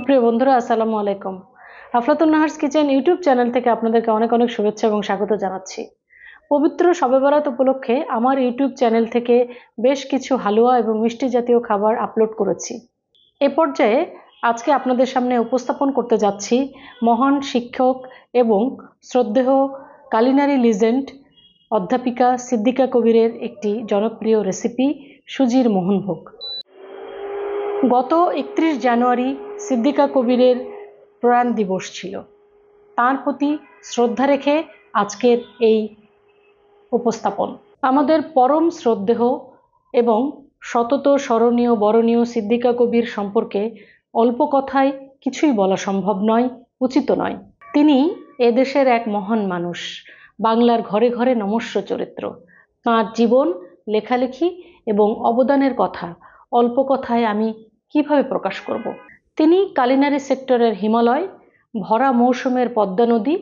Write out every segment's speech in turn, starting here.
সুপ্রিয় বন্ধুরা, আসসালামু আলাইকুম। আফলাতুন নাহার্স কিচেন ইউটিউব চ্যানেল থেকে আপনাদেরকে অনেক অনেক শুভেচ্ছা এবং স্বাগত জানাচ্ছি। পবিত্র শবে বরাত উপলক্ষে আমার ইউটিউব চ্যানেল থেকে বেশ কিছু হালুয়া এবং মিষ্টি জাতীয় খাবার আপলোড করেছি। এ পর্যায়ে আজকে আপনাদের সামনে উপস্থাপন করতে যাচ্ছি মহান শিক্ষক এবং শ্রদ্ধেয় কালিনারি লিজেন্ড অধ্যাপিকা সিদ্দিকা কবিরের একটি জনপ্রিয় রেসিপি সুজির মোহনভোগ। গত 31 জানুয়ারি সিদ্দিকা কবিরের প্রয়াণ দিবস ছিল। তার প্রতি শ্রদ্ধা রেখে আজকের এই উপস্থাপন। আমাদের পরম শ্রদ্ধেয় এবং সতত স্মরণীয় বরণীয় সিদ্দিকা কবির সম্পর্কে অল্প কথায় কিছুই বলা সম্ভব নয়, উচিত নয়। তিনি এদেশের এক মহান মানুষ, বাংলার ঘরে ঘরে নমস্য চরিত্র। তাঁর জীবন, লেখালেখি এবং অবদানের কথা অল্প কথায় আমি কিভাবে প্রকাশ করব। তিনি কালিনারি সেক্টরের হিমালয়, ভরা মৌসুমের পদ্মা নদী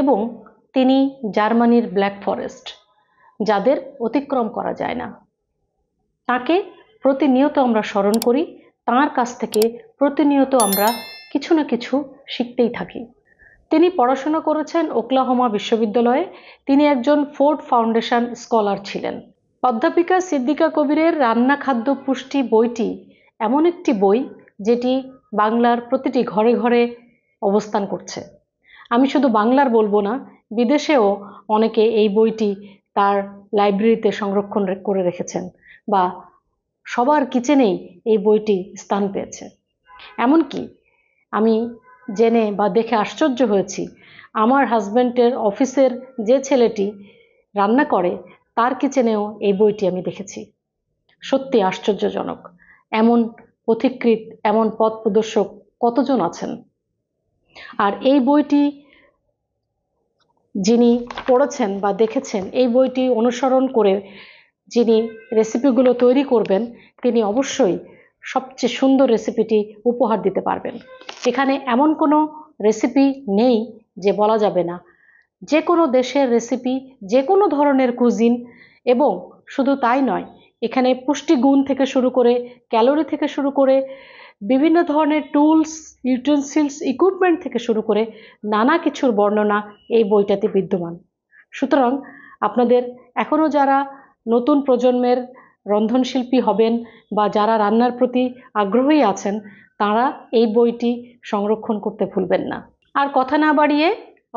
এবং তিনি জার্মানির ব্ল্যাক ফরেস্ট, যাদের অতিক্রম করা যায় না। তাকে প্রতিনিয়ত আমরা স্মরণ করি, তাঁর কাছ থেকে প্রতিনিয়ত আমরা কিছু না কিছু শিখতেই থাকি। তিনি পড়াশোনা করেছেন ওকলাহোমা বিশ্ববিদ্যালয়ে। তিনি একজন ফোর্ড ফাউন্ডেশন স্কলার ছিলেন। অধ্যাপিকা সিদ্দিকা কবিরের রান্না খাদ্য পুষ্টি বইটি এমন একটি বই যেটি বাংলার প্রতিটি ঘরে ঘরে অবস্থান করছে। আমি শুধু বাংলার বলবো না, বিদেশেও অনেকে এই বইটি তার লাইব্রেরিতে সংরক্ষণ করে রেখেছেন বা সবার কিচেনেই এই বইটি স্থান পেয়েছে। এমনকি আমি জেনে বা দেখে আশ্চর্য হয়েছি, আমার হাজব্যান্ডের অফিসের যে ছেলেটি রান্না করে তার কিচেনেও এই বইটি আমি দেখেছি। সত্যি আশ্চর্যজনক। এমন পথিকৃৎ, এমন পথ প্রদর্শক কতজন আছেন। আর এই বইটি যিনি পড়েছেন বা দেখেছেন, এই বইটি অনুসরণ করে যিনি রেসিপিগুলো তৈরি করবেন, তিনি অবশ্যই সবচেয়ে সুন্দর রেসিপিটি উপহার দিতে পারবেন। এখানে এমন কোনো রেসিপি নেই যে বলা যাবে না। যে কোনো দেশের রেসিপি, যে কোনো ধরনের কুজিন, এবং শুধু তাই নয়, এখানে পুষ্টিগুণ থেকে শুরু করে, ক্যালোরি থেকে শুরু করে, বিভিন্ন ধরনের টুলস, ইউটেন্সিলস, ইকুইপমেন্ট থেকে শুরু করে নানা কিছুর বর্ণনা এই বইটাতে বিদ্যমান। সুতরাং আপনাদের এখনও যারা নতুন প্রজন্মের রন্ধনশিল্পী হবেন বা যারা রান্নার প্রতি আগ্রহী আছেন, তারা এই বইটি সংরক্ষণ করতে ভুলবেন না। আর কথা না বাড়িয়ে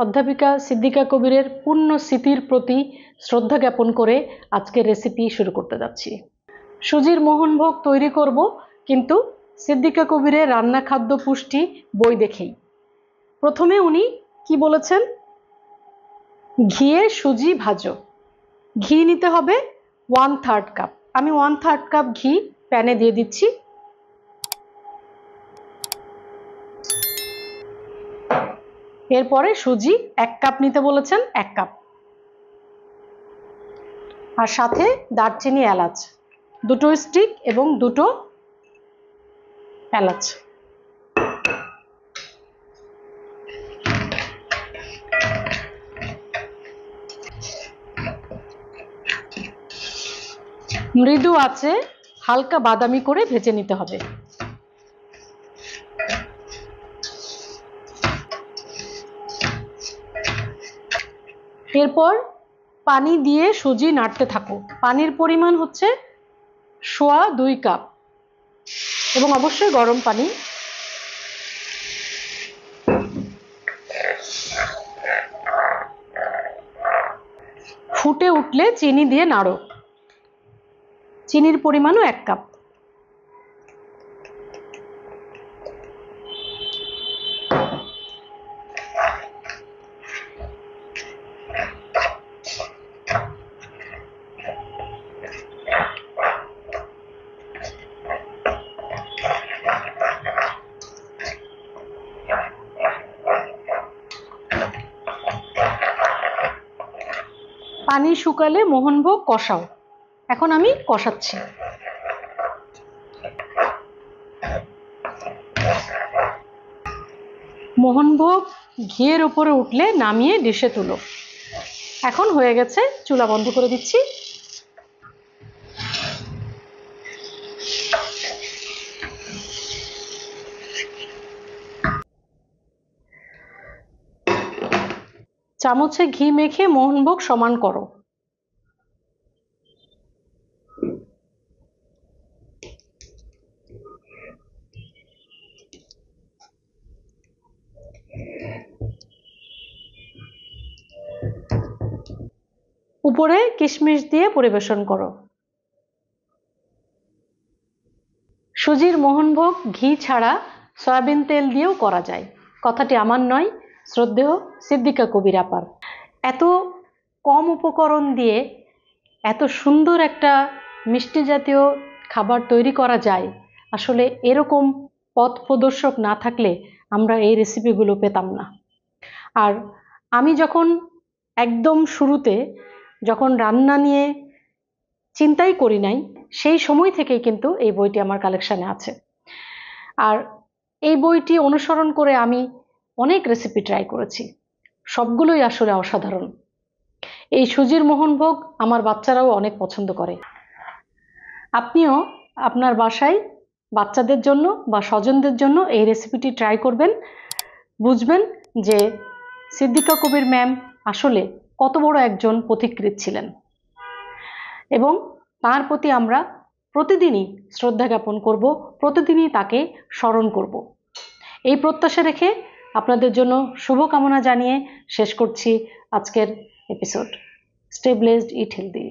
অধ্যাপিকা সিদ্দিকা কবিরের পূর্ণ স্মৃতির প্রতি শ্রদ্ধা জ্ঞাপন করে আজকের রেসিপি শুরু করতে যাচ্ছি। সুজির মোহনভোগ তৈরি করব, কিন্তু সিদ্দিকা কবিরের রান্না খাদ্য পুষ্টি বই দেখেই। প্রথমে উনি কি বলেছেন? ঘিয়ে সুজি ভাজো। ঘি নিতে হবে 1/3 কাপ। আমি 1/3 কাপ ঘি প্যানে দিয়ে দিচ্ছি। এরপরে সুজি 1 কাপ নিতে বলেছেন, 1 কাপ। আর সাথে দারচিনি, এলাচ, 2টো স্টিক এবং 2টো এলাচ। মৃদু আঁচে হালকা বাদামি করে ভেজে নিতে হবে। এরপর পানি দিয়ে সুজি নাড়তে থাকো। পানির পরিমাণ হচ্ছে 2.25 কাপ এবং অবশ্যই গরম পানি। ফুটে উঠলে চিনি দিয়ে নাড়ো। চিনির পরিমাণও 1 কাপ। পানি শুকালে মোহনভোগ কষাও। এখন আমি কষাচ্ছি। মোহনভোগ ঘিয়ের উপরে উঠলে নামিয়ে ডিশে তুলো। এখন হয়ে গেছে, চুলা বন্ধ করে দিচ্ছি। চামচে ঘি মেখে মোহনভোগ সমান করো। উপরে কিশমিশ দিয়ে পরিবেশন করো। সুজির মোহনভোগ ঘি ছাড়া সয়াবিন তেল দিয়েও করা যায়। কথাটি আমার নয়, শ্রদ্ধেয় সিদ্দিকা কবির আপার। এত কম উপকরণ দিয়ে এত সুন্দর একটা মিষ্টি জাতীয় খাবার তৈরি করা যায়, আসলে এরকম পথ প্রদর্শক না থাকলে আমরা এই রেসিপিগুলো পেতাম না। আর আমি যখন একদম শুরুতে যখন রান্না নিয়ে চিন্তাই করি নাই, সেই সময় থেকেই কিন্তু এই বইটি আমার কালেকশানে আছে। আর এই বইটি অনুসরণ করে আমি অনেক রেসিপি ট্রাই করেছি, সবগুলোই আসলে অসাধারণ। এই সুজির মোহনভোগ আমার বাচ্চারাও অনেক পছন্দ করে। আপনিও আপনার বাসায় বাচ্চাদের জন্য বা স্বজনদের জন্য এই রেসিপিটি ট্রাই করবেন, বুঝবেন যে সিদ্দিকা কবির ম্যাম আসলে কত বড় একজন পথিকৃৎ ছিলেন এবং তার প্রতি আমরা প্রতিদিনই শ্রদ্ধা জ্ঞাপন করব, প্রতিদিনই তাকে স্মরণ করব। এই প্রত্যাশা রেখে আপনাদের জন্য শুভকামনা জানিয়ে শেষ করছি আজকের এপিসোড। স্টে ব্লেসড, ইট হেলদি।